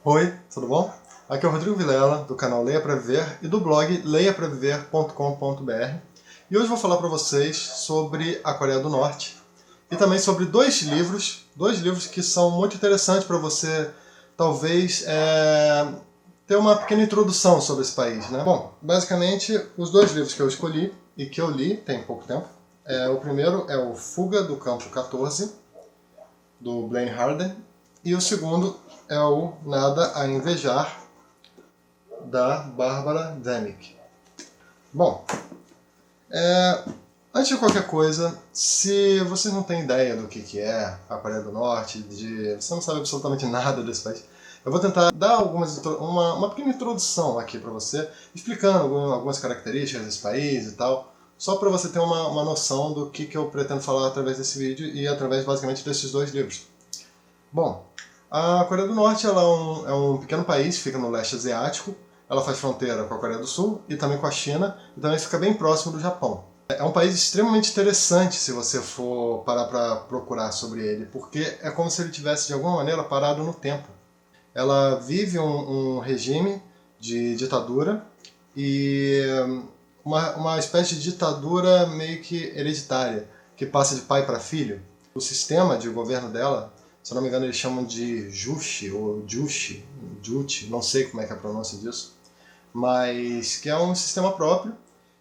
Oi, tudo bom? Aqui é o Rodrigo Vilela, do canal Leia Pra Viver e do blog leiapraviver.com.br. E hoje vou falar para vocês sobre a Coreia do Norte e também sobre dois livros que são muito interessantes para você, talvez, ter uma pequena introdução sobre esse país, né? Bom, basicamente, os dois livros que eu escolhi e que eu li tem pouco tempo. O primeiro é o Fuga do Campo 14, do Blaine Harden, e o segundo é o Nada a Invejar, da Barbara Demick. Bom, antes de qualquer coisa, se você não tem ideia do que é a Coreia do Norte, você não sabe absolutamente nada desse país, eu vou tentar dar uma pequena introdução aqui para você, explicando algumas características desse país e tal, só para você ter uma noção do que eu pretendo falar através desse vídeo e através basicamente desses dois livros. Bom, a Coreia do Norte ela é um pequeno país, fica no leste asiático. Ela faz fronteira com a Coreia do Sul e também com a China, e também fica bem próximo do Japão. É um país extremamente interessante se você for parar para procurar sobre ele, porque é como se ele tivesse de alguma maneira parado no tempo. Ela vive um regime de ditadura e uma espécie de ditadura meio que hereditária, que passa de pai para filho. O sistema de governo dela, se eu não me engano eles chamam de Juche ou Juche, não sei como é que é a pronúncia disso, mas que é um sistema próprio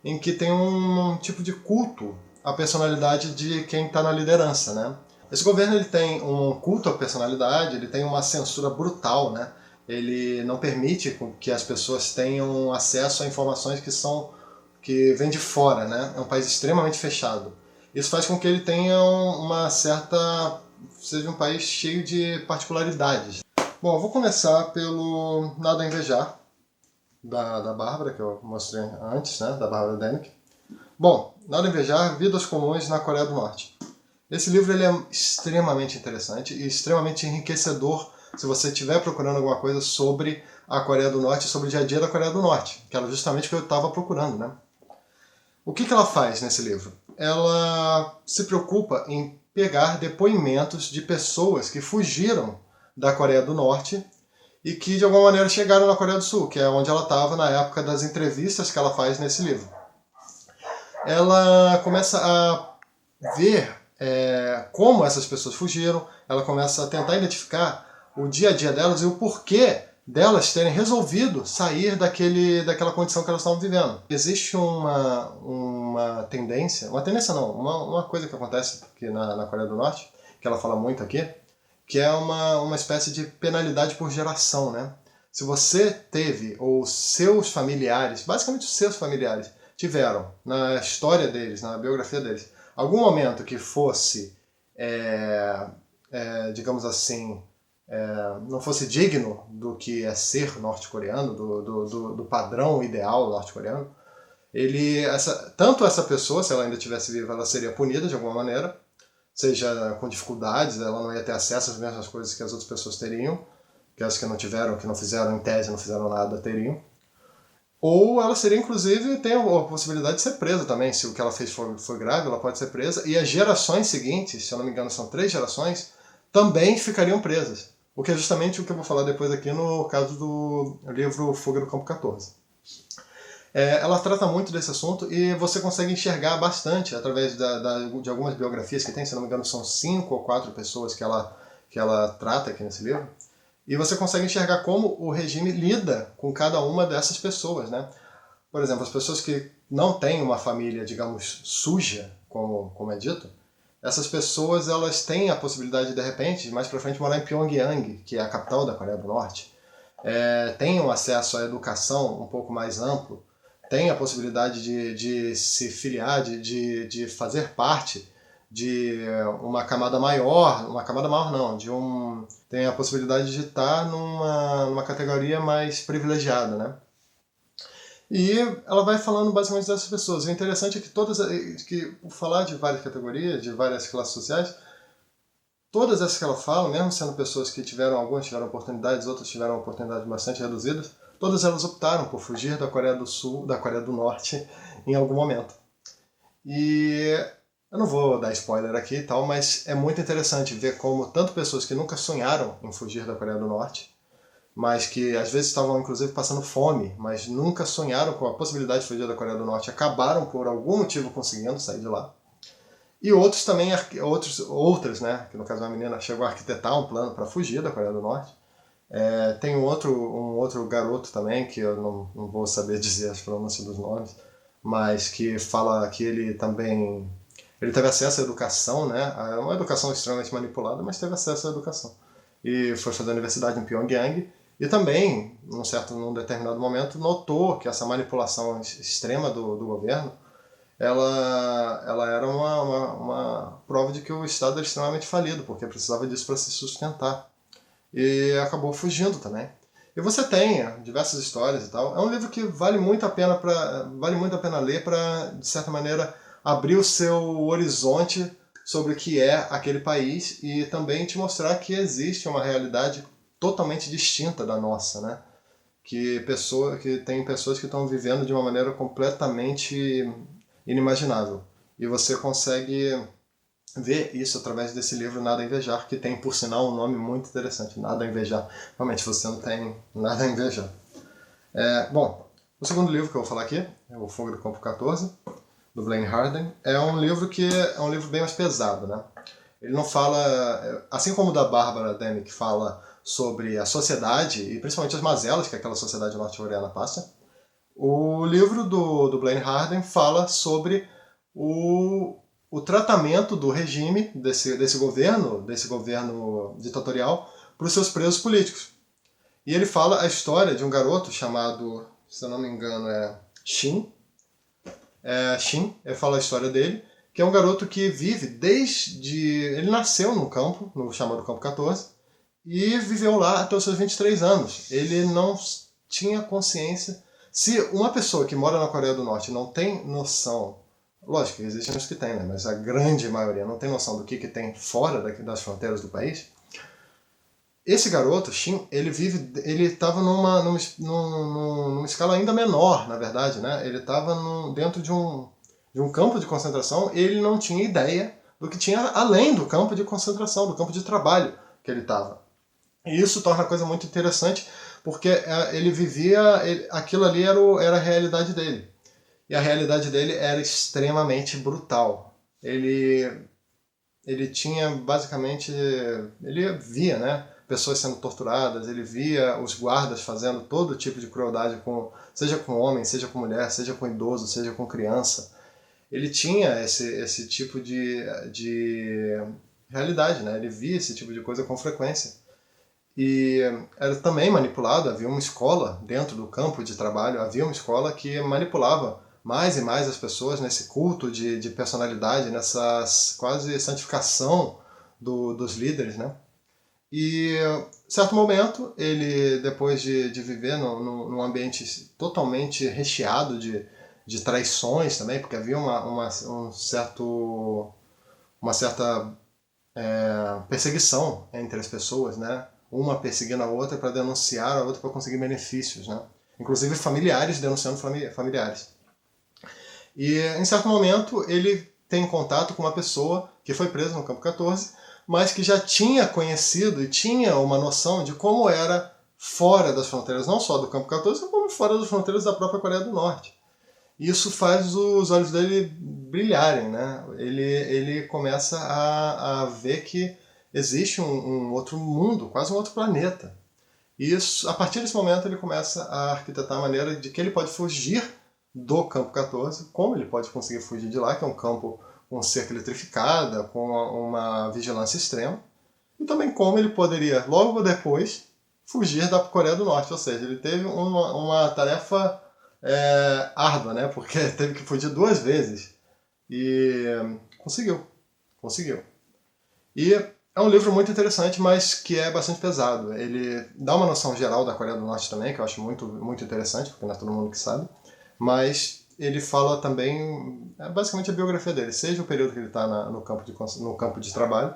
em que tem um tipo de culto à personalidade de quem está na liderança, né? Esse governo ele tem um culto à personalidade, ele tem uma censura brutal, né? Ele não permite que as pessoas tenham acesso a informações que vêm de fora, né? É um país extremamente fechado. Isso faz com que ele tenha seja um país cheio de particularidades. Bom, eu vou começar pelo Nada a Invejar, da Bárbara, que eu mostrei antes, né? Da Bárbara Demick. Bom, Nada a Invejar, Vidas Comuns na Coreia do Norte. Esse livro ele é extremamente interessante e extremamente enriquecedor se você estiver procurando alguma coisa sobre a Coreia do Norte, sobre o dia a dia da Coreia do Norte, que era justamente o que eu estava procurando, né? O que ela faz nesse livro? Ela se preocupa em pegar depoimentos de pessoas que fugiram da Coreia do Norte e que de alguma maneira chegaram na Coreia do Sul, que é onde ela estava na época das entrevistas que ela faz nesse livro. Ela começa a ver como essas pessoas fugiram, ela começa a tentar identificar o dia a dia delas e o porquê delas terem resolvido sair daquela condição que elas estavam vivendo. Existe uma tendência, uma coisa que acontece aqui na Coreia do Norte, que ela fala muito aqui, que é uma espécie de penalidade por geração, né? Se você teve, ou seus familiares, basicamente os seus familiares, tiveram, na história deles, na biografia deles, algum momento que fosse, digamos assim, não fosse digno do que é ser norte-coreano, do padrão ideal norte-coreano, tanto essa pessoa, se ela ainda estivesse viva, ela seria punida de alguma maneira, seja com dificuldades, ela não ia ter acesso às mesmas coisas que as outras pessoas teriam, que as que não tiveram, que não fizeram em tese, não fizeram nada, teriam. Ou ela seria, inclusive, tem a possibilidade de ser presa também. Se o que ela fez foi grave, ela pode ser presa. E as gerações seguintes, se eu não me engano são 3 gerações, também ficariam presas. O que é justamente o que eu vou falar depois aqui no caso do livro Fuga do Campo 14. Ela trata muito desse assunto e você consegue enxergar bastante através de algumas biografias que tem, se não me engano são 5 ou 4 pessoas que ela trata aqui nesse livro, e você consegue enxergar como o regime lida com cada uma dessas pessoas, né? Por exemplo, as pessoas que não têm uma família, digamos, suja, como é dito, essas pessoas elas têm a possibilidade de repente, mais para frente, morar em Pyongyang, que é a capital da Coreia do Norte, tenham acesso à educação um pouco mais amplo, tem a possibilidade de se filiar, de fazer parte de uma camada maior não, tem a possibilidade de estar numa categoria mais privilegiada, né? E ela vai falando basicamente dessas pessoas. O interessante é que falar de várias categorias, de várias classes sociais, todas essas que ela fala, mesmo sendo pessoas que algumas tiveram oportunidades, outras tiveram oportunidades bastante reduzidas, todas elas optaram por fugir da Coreia do Sul, da Coreia do Norte, em algum momento. E eu não vou dar spoiler aqui e tal, mas é muito interessante ver como tanto pessoas que nunca sonharam em fugir da Coreia do Norte, mas que às vezes estavam inclusive passando fome, mas nunca sonharam com a possibilidade de fugir da Coreia do Norte, acabaram por algum motivo conseguindo sair de lá. E outros também, outras, né, que no caso uma menina chegou a arquitetar um plano para fugir da Coreia do Norte. Tem um outro garoto também, que eu não vou saber dizer as pronúncias dos nomes, mas que fala que ele também ele teve acesso à educação, né? É uma educação extremamente manipulada, mas teve acesso à educação. E foi fazer a universidade em Pyongyang. E também, num determinado momento, notou que essa manipulação extrema do governo, ela era uma prova de que o Estado era extremamente falido, porque precisava disso para se sustentar. E acabou fugindo também. E você tem diversas histórias e tal. É um livro que vale muito a pena ler para, de certa maneira, abrir o seu horizonte sobre o que é aquele país e também te mostrar que existe uma realidade totalmente distinta da nossa, né? Que tem pessoas que estão vivendo de uma maneira completamente inimaginável. E você consegue ver isso através desse livro Nada a Invejar, que tem, por sinal, um nome muito interessante, Nada a Invejar. Realmente, você não tem nada a invejar. Bom, o segundo livro que eu vou falar aqui é O Fogo do Campo 14, do Blaine Harden. É um livro que é um livro bem mais pesado, né? Ele não fala, assim como o da Barbara Demick fala sobre a sociedade e principalmente as mazelas que aquela sociedade norte-coreana passa, o livro do Blaine Harden fala sobre o tratamento do regime, desse governo ditatorial, para os seus presos políticos. E ele fala a história de um garoto chamado, se eu não me engano, Shin. Shin, ele fala a história dele, que é um garoto que vive desde... Ele nasceu num campo, no chamado Campo 14, e viveu lá até os seus 23 anos. Ele não tinha consciência... Se uma pessoa que mora na Coreia do Norte não tem noção... Lógico que existem os que têm, né? Mas a grande maioria não tem noção do que tem fora das fronteiras do país. Esse garoto, Shin, ele estava numa escala ainda menor, na verdade, né? Ele estava dentro de um campo de concentração e ele não tinha ideia do que tinha além do campo de concentração, do campo de trabalho que ele estava. E isso torna a coisa muito interessante, porque ele vivia... aquilo ali era a realidade dele. E a realidade dele era extremamente brutal. Ele tinha basicamente... Ele via, né? Pessoas sendo torturadas, ele via os guardas fazendo todo tipo de crueldade, seja com homem, seja com mulher, seja com idoso, seja com criança. Ele tinha esse tipo de realidade, né? Ele via esse tipo de coisa com frequência. E era também manipulado, havia uma escola dentro do campo de trabalho, havia uma escola que manipulava mais e mais as pessoas nesse culto de personalidade, nessa quase santificação dos líderes, né? E, em certo momento, ele, depois de viver num ambiente totalmente recheado de traições também, porque havia uma certa perseguição entre as pessoas, né? Uma perseguindo a outra para denunciar a outra para conseguir benefícios, né? Inclusive familiares denunciando familiares. E, em certo momento, ele tem contato com uma pessoa que foi presa no Campo 14, mas que já tinha conhecido e tinha uma noção de como era fora das fronteiras, não só do Campo 14, como fora das fronteiras da própria Coreia do Norte. Isso faz os olhos dele brilharem, né? Ele começa a ver que existe um outro mundo, quase um outro planeta. E isso, a partir desse momento ele começa a arquitetar a maneira de que ele pode fugir do Campo 14, como ele pode conseguir fugir de lá, que é um campo com cerca eletrificada, com uma vigilância extrema, e também como ele poderia, logo depois, fugir da Coreia do Norte. Ou seja, ele teve uma tarefa árdua, né? Porque teve que fugir 2 vezes. E conseguiu. E é um livro muito interessante, mas que é bastante pesado. Ele dá uma noção geral da Coreia do Norte também, que eu acho muito, muito interessante, porque não é todo mundo que sabe. Mas ele fala também, basicamente a biografia dele, seja o período que ele está no campo de trabalho,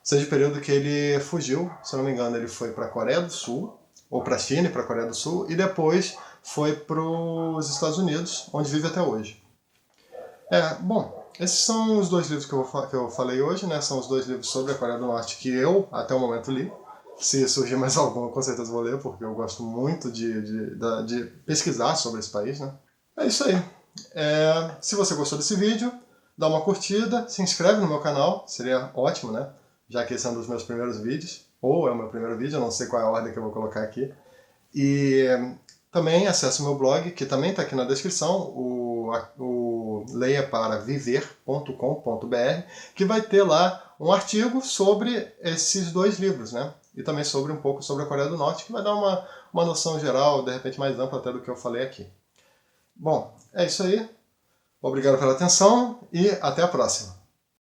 seja o período que ele fugiu, se não me engano ele foi para a Coreia do Sul, ou para a China e para a Coreia do Sul, e depois foi para os Estados Unidos, onde vive até hoje. Bom, esses são os 2 livros que eu falei hoje, né? São os 2 livros sobre a Coreia do Norte que eu, até o momento, li. Se surgir mais alguma, com certeza vou ler, porque eu gosto muito de pesquisar sobre esse país, né? É isso aí. Se você gostou desse vídeo, dá uma curtida, se inscreve no meu canal, seria ótimo, né? Já que esse é um dos meus primeiros vídeos, ou é o meu primeiro vídeo, eu não sei qual é a ordem que eu vou colocar aqui. E também acesse o meu blog, que também está aqui na descrição, o leiaparaviver.com.br, que vai ter lá um artigo sobre esses dois livros, né? E também sobre um pouco sobre a Coreia do Norte, que vai dar uma noção geral, de repente mais ampla até do que eu falei aqui. Bom, é isso aí. Obrigado pela atenção e até a próxima.